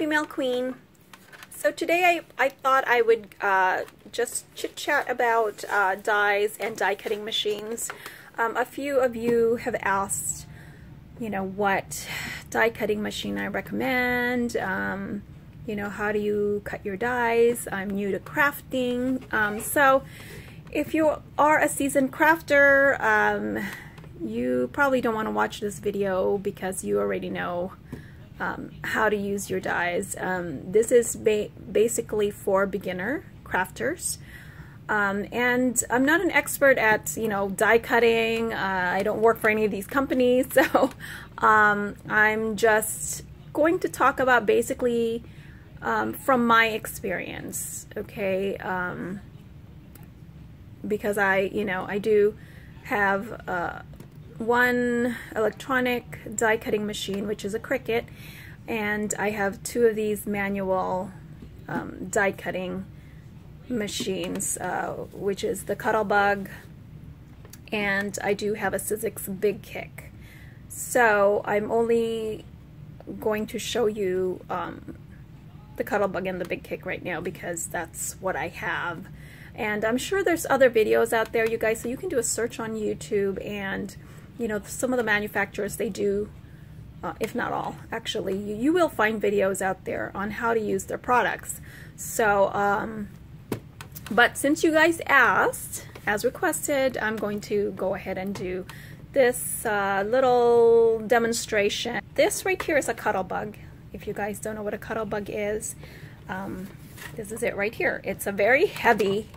Female Queen. So today I thought I would just chit-chat about dies and die cutting machines. A few of you have asked, you know, what die cutting machine I recommend. You know, how do you cut your dies? I'm new to crafting. So if you are a seasoned crafter, you probably don't want to watch this video because you already know how to use your dies. This is basically for beginner crafters. And I'm not an expert at, you know, die cutting. I don't work for any of these companies, so I'm just going to talk about basically from my experience, okay? Because I do have one electronic die cutting machine, which is a Cricut, and I have two of these manual die cutting machines, which is the Cuttlebug, and I do have a Subbies Big Kick. So I'm only going to show you the Cuttlebug and the Big Kick right now because that's what I have. And I'm sure there's other videos out there, you guys, so you can do a search on YouTube, and you know, some of the manufacturers, they do, if not all, actually, you will find videos out there on how to use their products. So, but since you guys asked, as requested, I'm going to go ahead and do this little demonstration. This right here is a Cuttlebug. If you guys don't know what a Cuttlebug is, this is it right here. It's a very heavy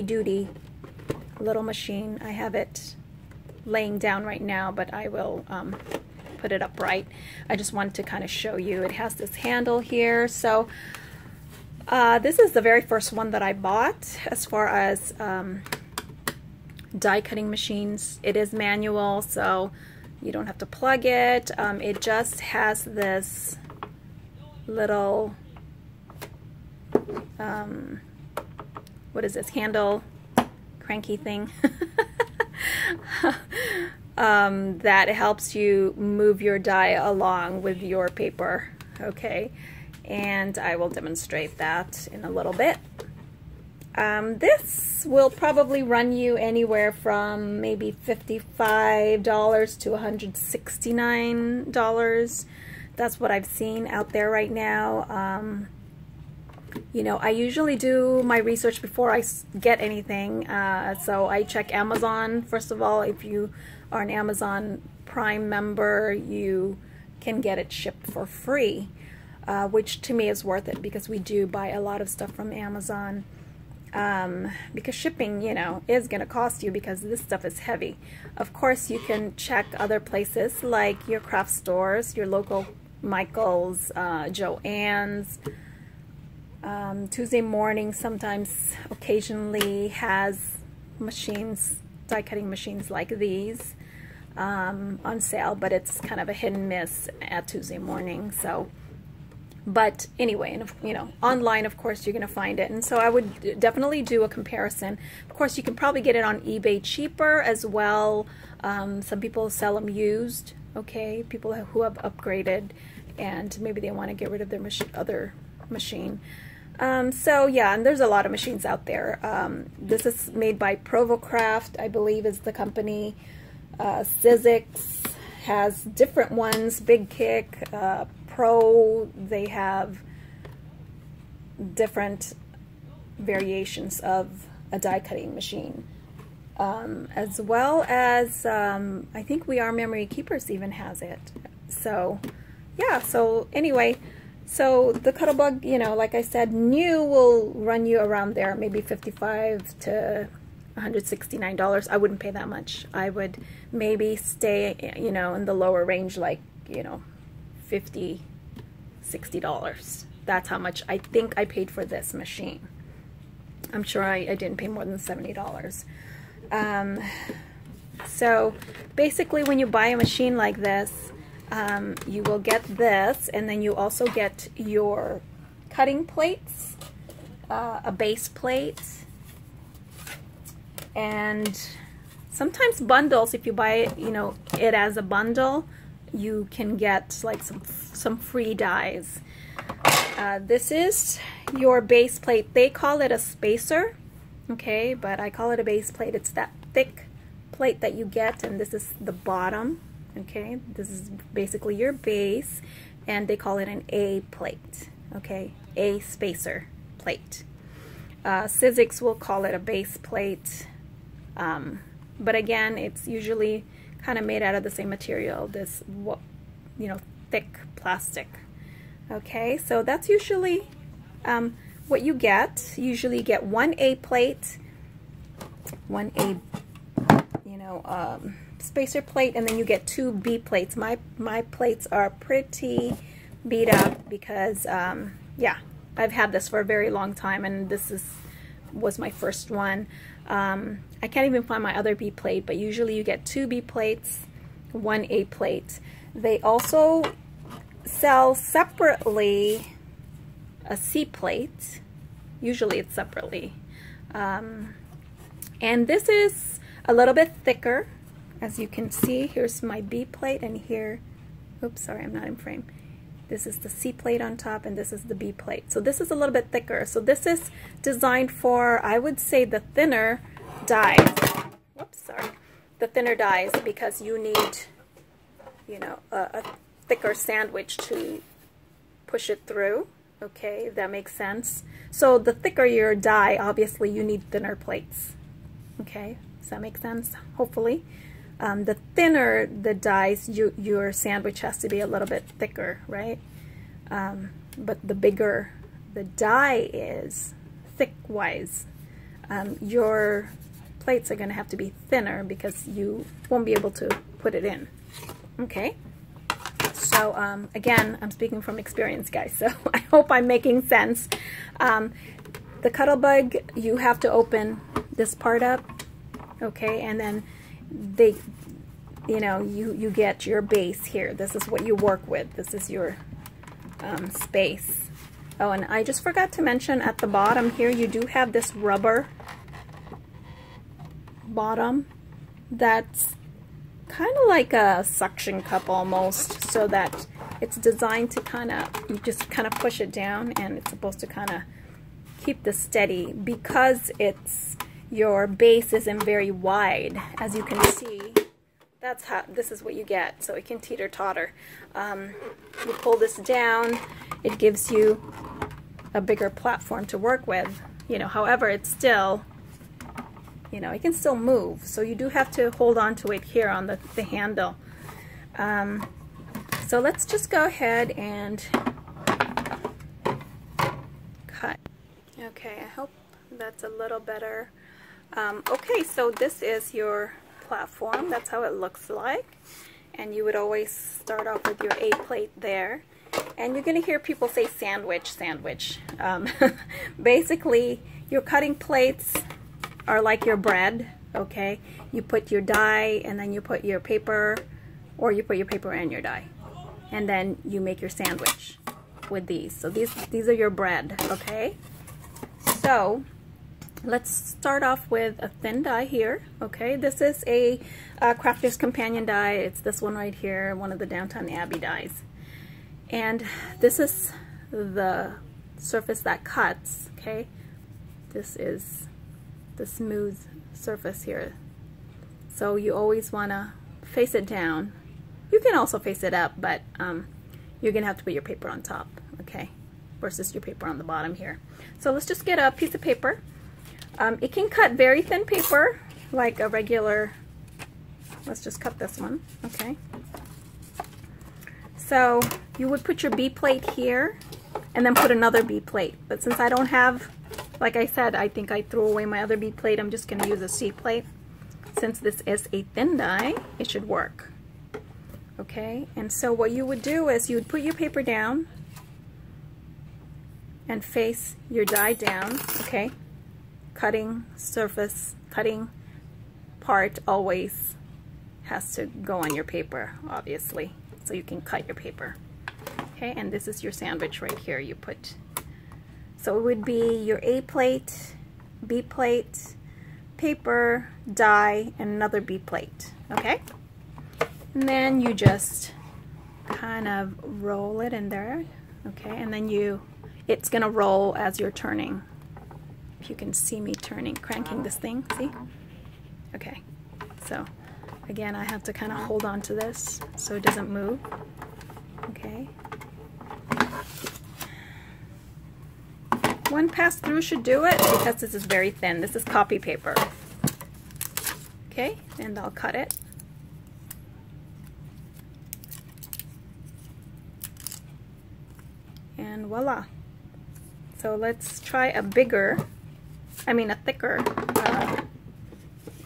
duty little machine. I have it laying down right now, but I will put it upright. I just wanted to kind of show you. It has this handle here. So this is the very first one that I bought as far as die cutting machines. It is manual, so you don't have to plug it. It just has this little what is this, handle cranky thing that helps you move your die along with your paper, okay? And I will demonstrate that in a little bit. This will probably run you anywhere from maybe $55 to $169. That's what I've seen out there right now. You know, I usually do my research before I get anything, so I check Amazon. First of all, if you are an Amazon Prime member, you can get it shipped for free, which to me is worth it because we do buy a lot of stuff from Amazon, because shipping, you know, is going to cost you because this stuff is heavy. Of course, you can check other places like your craft stores, your local Michael's, Joann's. Tuesday Morning sometimes occasionally has machines, die cutting machines like these on sale, but it's kind of a hit and miss at Tuesday Morning. So, but anyway, and you know, online of course you're going to find it, and so I would definitely do a comparison. Of course, you can probably get it on eBay cheaper as well. Some people sell them used, okay, people who have upgraded and maybe they want to get rid of their other machine. So yeah, and there's a lot of machines out there. This is made by Provocraft, I believe is the company. Subbies has different ones, Big Kick, Pro, they have different variations of a die cutting machine. As well as, I think We Are Memory Keepers even has it. So yeah, so anyway, so the Cuttlebug, you know, like I said, new will run you around there, maybe $55 to $169. I wouldn't pay that much. I would maybe stay, you know, in the lower range, like, you know, $50, $60. That's how much I think I paid for this machine. I'm sure I didn't pay more than $70. So basically when you buy a machine like this, you will get this, and then you also get your cutting plates, a base plate, and sometimes bundles. If you buy it, you know, it as a bundle, you can get like some free dies. This is your base plate. They call it a spacer, okay, but I call it a base plate. It's that thick plate that you get, and this is the bottom, okay. This is basically your base, and they call it an A plate, okay, A spacer plate. Physics will call it a base plate, but again, it's usually kind of made out of the same material, this, you know, thick plastic. Okay, so that's usually what you get. Usually you get one A plate, one A, you know, spacer plate, and then you get two B plates. My plates are pretty beat up because, yeah, I've had this for a very long time, and this was my first one. I can't even find my other B plate, but usually you get two B plates, one A plate. They also sell separately a C plate. Usually it's separately. And this is a little bit thicker. As you can see, here's my B plate, and here, oops, sorry, I'm not in frame. This is the C plate on top, and this is the B plate. So this is a little bit thicker. So this is designed for, I would say, the thinner dies. Whoops, sorry. The thinner dies, because you need, you know, a thicker sandwich to push it through. Okay, if that makes sense. So the thicker your die, obviously you need thinner plates. Okay, does that make sense? Hopefully. The thinner the dies, your sandwich has to be a little bit thicker, right? But the bigger the die is, thick-wise, your plates are going to have to be thinner because you won't be able to put it in. Okay? So, again, I'm speaking from experience, guys, so I hope I'm making sense. The Cuttlebug, you have to open this part up, okay, and then you know, you get your base here. This is what you work with. This is your space. Oh, and I just forgot to mention at the bottom here, you do have this rubber bottom that's kind of like a suction cup almost, so that it's designed to kind of, you just kind of push it down, and it's supposed to kind of keep this steady because it's, your base isn't very wide, as you can see. That's how, this is what you get, so it can teeter-totter. You pull this down, it gives you a bigger platform to work with, you know, however it's still, you know, it can still move, so you do have to hold on to it here on the handle. So let's just go ahead and cut. Okay, I hope that's a little better. Okay, so this is your platform. That's how it looks like. And you would always start off with your A plate there. And you're going to hear people say sandwich, sandwich. Basically, your cutting plates are like your bread, okay? You put your die, and then you put your paper, or you put your paper and your die. And then you make your sandwich with these. So these are your bread, okay? So let's start off with a thin die here, okay? This is a Crafter's Companion die. It's this one right here, one of the Downton Abbey dies. And this is the surface that cuts, okay? This is the smooth surface here. So you always want to face it down. You can also face it up, but you're going to have to put your paper on top, okay? Versus your paper on the bottom here. So let's just get a piece of paper. It can cut very thin paper, like a regular, let's just cut this one, okay? So you would put your B plate here, and then put another B plate. But since I don't have, like I said, I think I threw away my other B plate, I'm just going to use a C plate. Since this is a thin die, it should work. Okay, and so what you would do is you would put your paper down and face your die down, okay? Cutting surface, cutting part always has to go on your paper, obviously, so you can cut your paper. Okay, and this is your sandwich right here you put. So it would be your A plate, B plate, paper, die, and another B plate, okay? And then you just kind of roll it in there, okay? And then you it's gonna roll as you're turning. If you can see me cranking this thing, see? Okay, so again, I have to kind of hold on to this so it doesn't move. Okay. One pass through should do it because this is very thin. This is copy paper. Okay, and I'll cut it. And voila. So let's try a thicker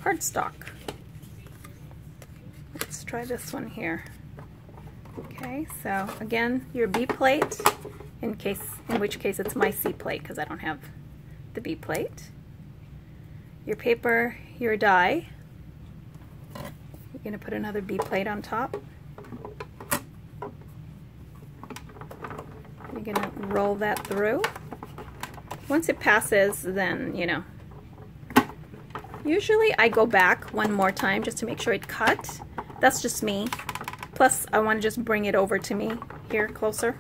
cardstock. Let's try this one here. Okay, so again, your B plate, in which case it's my C plate because I don't have the B plate. Your paper, your die. You're going to put another B plate on top. You're going to roll that through. Once it passes, then, you know, usually I go back one more time just to make sure it cut. That's just me. Plus, I want to just bring it over to me here closer,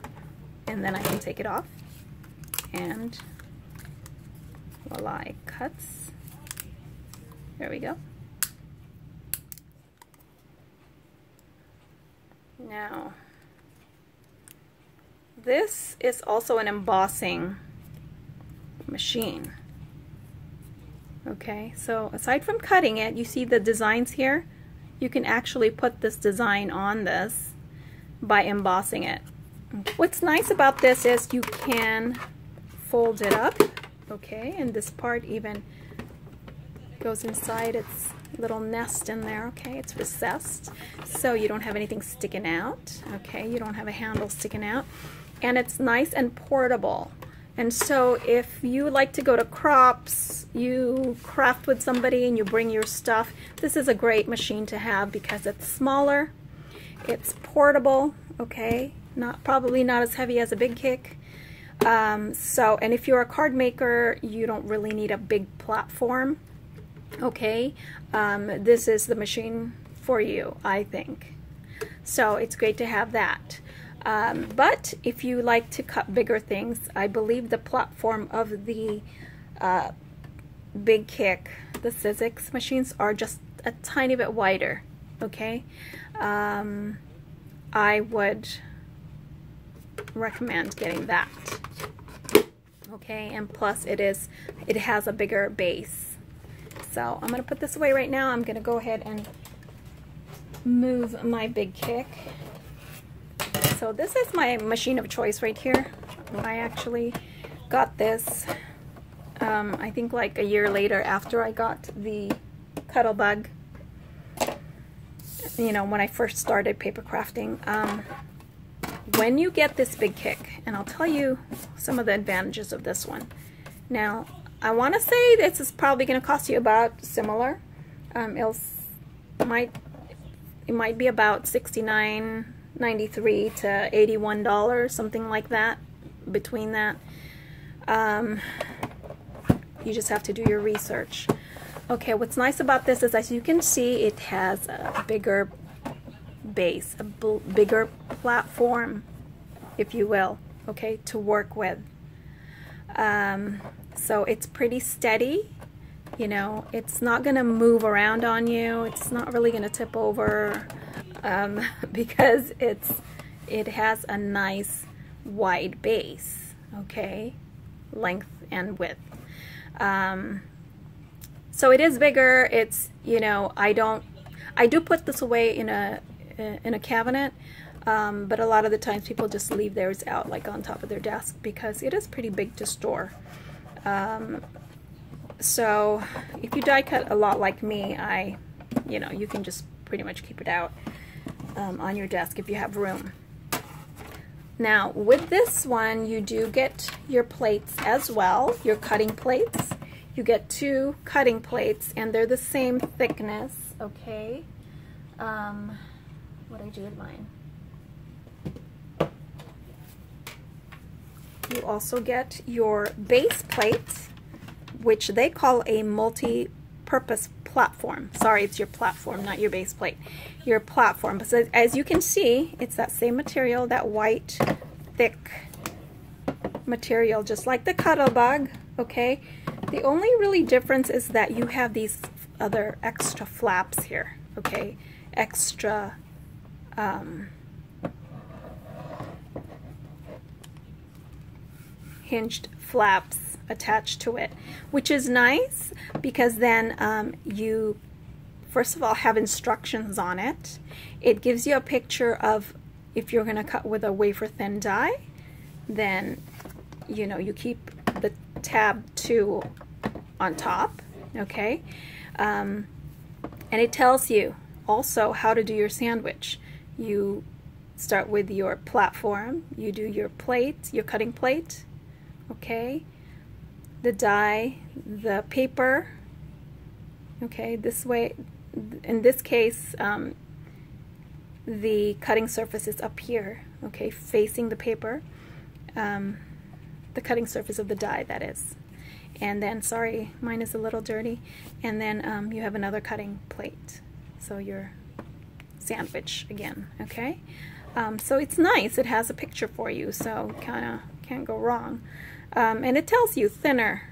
and then I can take it off. And voila, it cuts. There we go. Now, this is also an embossing machine. Okay, so aside from cutting it, you see the designs here? You can actually put this design on this by embossing it. What's nice about this is you can fold it up, okay, and this part even goes inside its little nest in there, okay, it's recessed, so you don't have anything sticking out, okay, you don't have a handle sticking out, and it's nice and portable. And so if you like to go to crops, you craft with somebody and you bring your stuff, this is a great machine to have because it's smaller, it's portable, okay, probably not as heavy as a Big Kick. And if you're a card maker, you don't really need a big platform, okay. This is the machine for you, I think. So it's great to have that. But if you like to cut bigger things, I believe the platform of the Big Kick, the Sizzix machines, are just a tiny bit wider, okay? I would recommend getting that, okay? And plus it has a bigger base. So I'm going to put this away right now. I'm going to go ahead and move my Big Kick. So this is my machine of choice right here. I actually got this, I think like a year later after I got the Cuttlebug, you know, when I first started paper crafting. When you get this Big Kick, and I'll tell you some of the advantages of this one. Now, I want to say this is probably going to cost you about similar. It might be about $69.93 to $81, something like that, between that. You just have to do your research. Okay, what's nice about this is, as you can see, it has a bigger base, a bigger platform, if you will, okay, to work with. So it's pretty steady, you know, it's not going to move around on you, it's not really going to tip over, because it has a nice wide base, okay, length and width. So it is bigger. It's, you know, I do put this away in a cabinet, but a lot of the times people just leave theirs out, like on top of their desk, because it is pretty big to store. So if you die cut a lot like me, you know, you can just pretty much keep it out on your desk if you have room. Now with this one, you do get your plates as well, your cutting plates. You get 2 cutting plates, and they're the same thickness, okay? What I do with mine. You also get your base plates, which they call a multi-purpose platform. Sorry, it's your platform, not your base plate. Your platform. So as you can see, it's that same material, that white, thick material, just like the Cuttlebug, okay? The only really difference is that you have these other extra flaps here, okay? Extra hinged flaps attached to it, which is nice because then you first of all have instructions on it. It gives you a picture of if you're going to cut with a wafer thin die, then you know you keep the tab 2 on top, okay? And it tells you also how to do your sandwich. You start with your platform, you do your plate, your cutting plate, okay, the die, the paper, okay, this way. In this case, the cutting surface is up here, okay, facing the paper, the cutting surface of the die, that is. And then, sorry, mine is a little dirty. And then you have another cutting plate, so your sandwich again, okay? So it's nice. It has a picture for you, so kind of can't go wrong. And it tells you thinner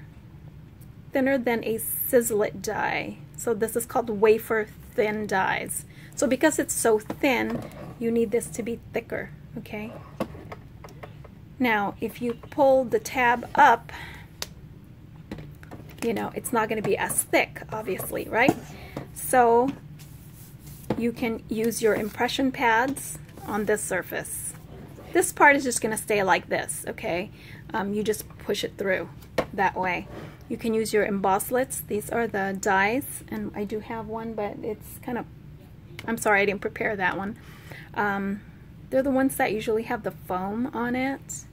than a sizzlet die. So this is called wafer thin dies. So because it's so thin, you need this to be thicker, okay? Now, if you pull the tab up, you know, it's not going to be as thick, obviously, right? So you can use your impression pads on this surface. This part is just going to stay like this, okay? You just push it through that way. You can use your embosslets. These are the dies, and I do have one, but it's kind of, I'm sorry I didn't prepare that one. They're the ones that usually have the foam on it.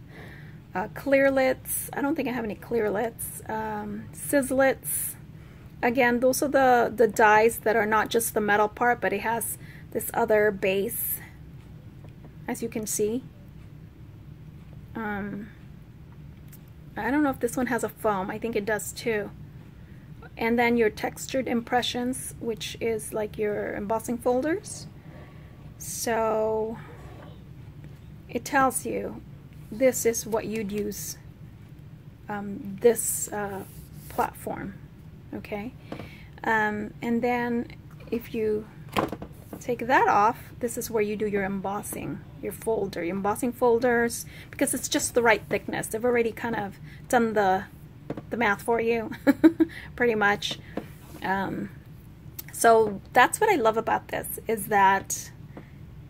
Clearlets, I don't think I have any clearlets. Sizzlets, again, those are the dies that are not just the metal part, but it has this other base, as you can see. I don't know if this one has a foam. I think it does too. And then your textured impressions, which is like your embossing folders. So it tells you this is what you'd use this platform, okay? And then if you take that off, this is where you do your embossing, your folder, your embossing folders, because it's just the right thickness. They've already kind of done the math for you, pretty much. So that's what I love about this, is that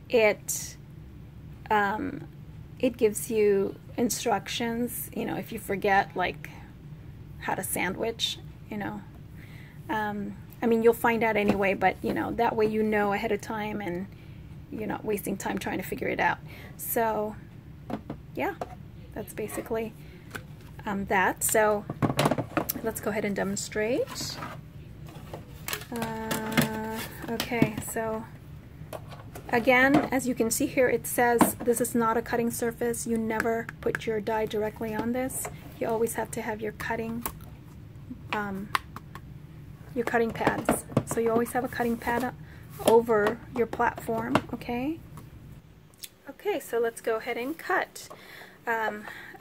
it gives you instructions, you know, if you forget like how to sandwich, you know. I mean, you'll find out anyway, but you know, that way you know ahead of time and you're not wasting time trying to figure it out. So yeah, that's basically that. So let's go ahead and demonstrate. Okay, so again, as you can see here, it says this is not a cutting surface. You never put your die directly on this. You always have to have your cutting pads. So you always have a cutting pad over your platform, okay? Okay, so let's go ahead and cut.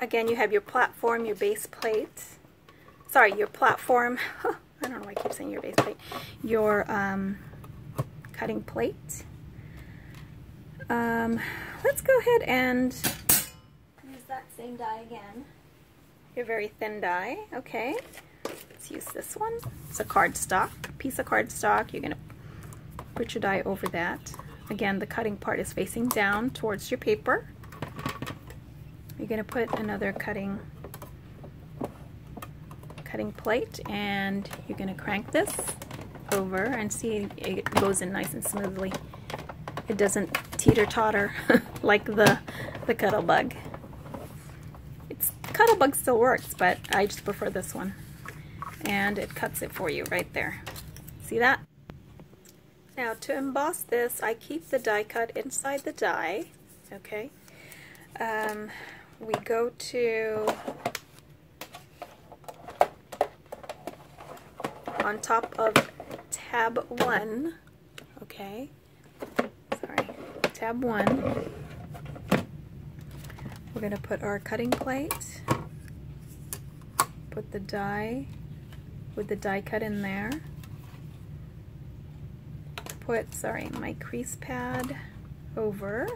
Again, you have your platform, your base plate. Sorry, your platform. I don't know why I keep saying your base plate. Your cutting plate. Let's go ahead and use that same die again. Your very thin die, okay? Let's use this one. It's a cardstock, piece of cardstock. You're gonna put your die over that. Again, the cutting part is facing down towards your paper. You're gonna put another cutting plate, and you're gonna crank this over and see it goes in nice and smoothly. It doesn't teeter-totter like the Cuttlebug. Cuttlebug still works, but I just prefer this one. And it cuts it for you right there. See that? Now to emboss this, I keep the die cut inside the die, okay? We go to on top of tab 1, okay? Sorry, tab 1. We're going to put our cutting plate put the die with the die cut in there. Put, my crease pad over.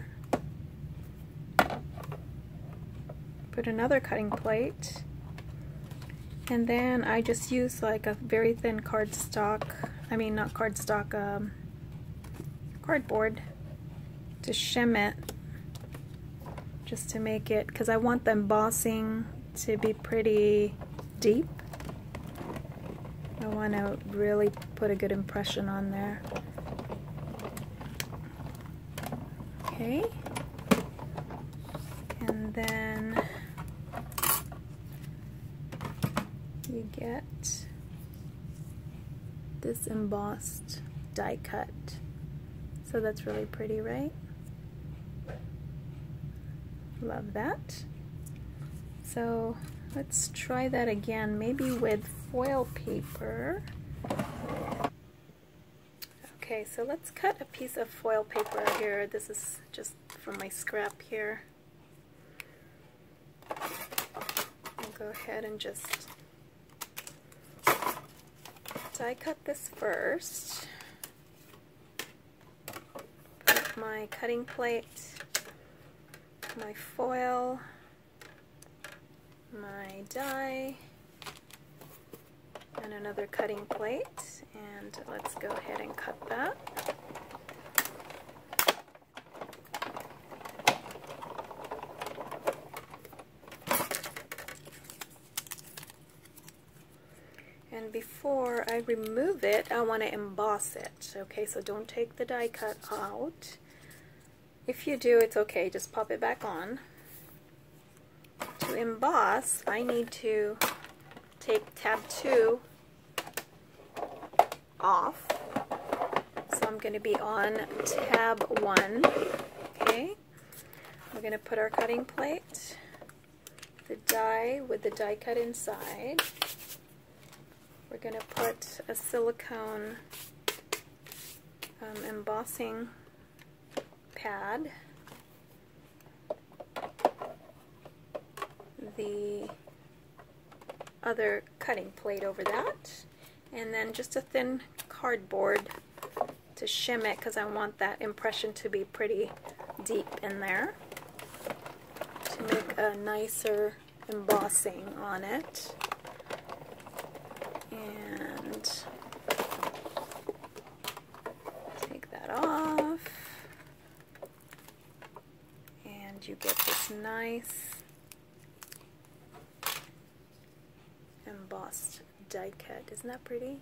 Put another cutting plate. And then I just use like a very thin cardboard to shim it, just to make it, because I want the embossing to be pretty deep. I want to really put a good impression on there. Okay. And then you get this embossed die cut. So that's really pretty, right? Love that. So let's try that again, maybe with foil paper. Okay, so let's cut a piece of foil paper here. This is just from my scrap here. I'll go ahead and just die cut this first. Put my cutting plate, my foil, my die, and another cutting plate, and let's go ahead and cut that. And before I remove it, I want to emboss it. Okay, so don't take the die cut out. If you do, it's okay, just pop it back on. To emboss, I need to take tab 2 off. So I'm going to be on tab 1. Okay, we're going to put our cutting plate, the die with the die cut inside. We're going to put a silicone embossing pad, the other cutting plate over that, and then just a thin cardboard to shim it, because I want that impression to be pretty deep in there to make a nicer embossing on it. And take that off, and you get this nice embossed die cut. Isn't that pretty?